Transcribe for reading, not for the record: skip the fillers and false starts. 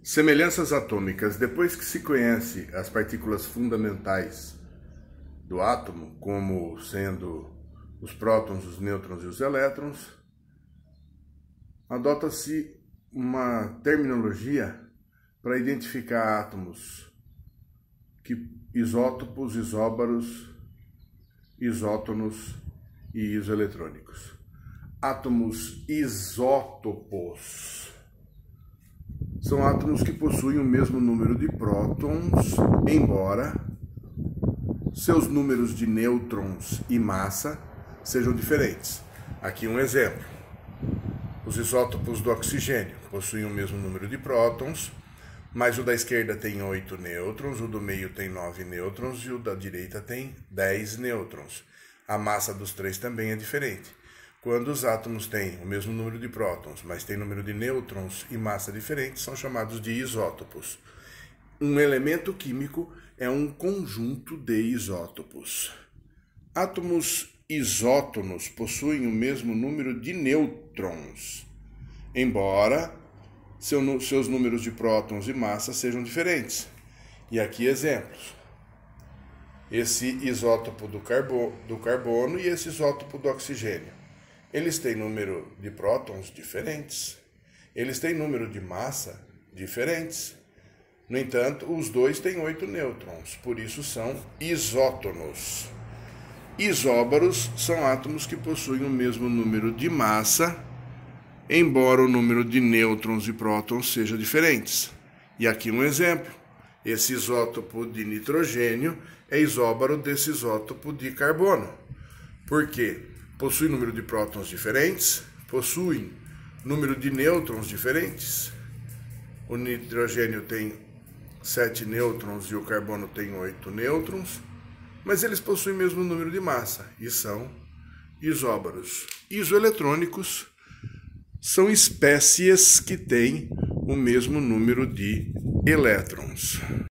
Semelhanças atômicas. Depois que se conhece as partículas fundamentais do átomo, como sendo os prótons, os nêutrons e os elétrons, adota-se uma terminologia para identificar átomos, isótopos, isóbaros, isótonos e isoeletrônicos. Átomos isótopos são átomos que possuem o mesmo número de prótons, embora seus números de nêutrons e massa sejam diferentes. Aqui um exemplo. Os isótopos do oxigênio possuem o mesmo número de prótons, mas o da esquerda tem 8 nêutrons, o do meio tem 9 nêutrons e o da direita tem 10 nêutrons. A massa dos três também é diferente. Quando os átomos têm o mesmo número de prótons, mas têm número de nêutrons e massa diferentes, são chamados de isótopos. Um elemento químico é um conjunto de isótopos. Átomos isótonos possuem o mesmo número de nêutrons, embora seus números de prótons e massa sejam diferentes. E aqui exemplos. Esse isótopo do carbono e esse isótopo do oxigênio. Eles têm número de prótons diferentes. Eles têm número de massa diferentes. No entanto, os dois têm 8 nêutrons, por isso são isótonos. Isóbaros são átomos que possuem o mesmo número de massa, embora o número de nêutrons e prótons sejam diferentes. E aqui um exemplo. Esse isótopo de nitrogênio é isóbaro desse isótopo de carbono. Por quê? Possui número de prótons diferentes, possui número de nêutrons diferentes. O nitrogênio tem 7 nêutrons e o carbono tem 8 nêutrons, mas eles possuem o mesmo número de massa e são isóbaros. Isoeletrônicos são espécies que têm o mesmo número de elétrons.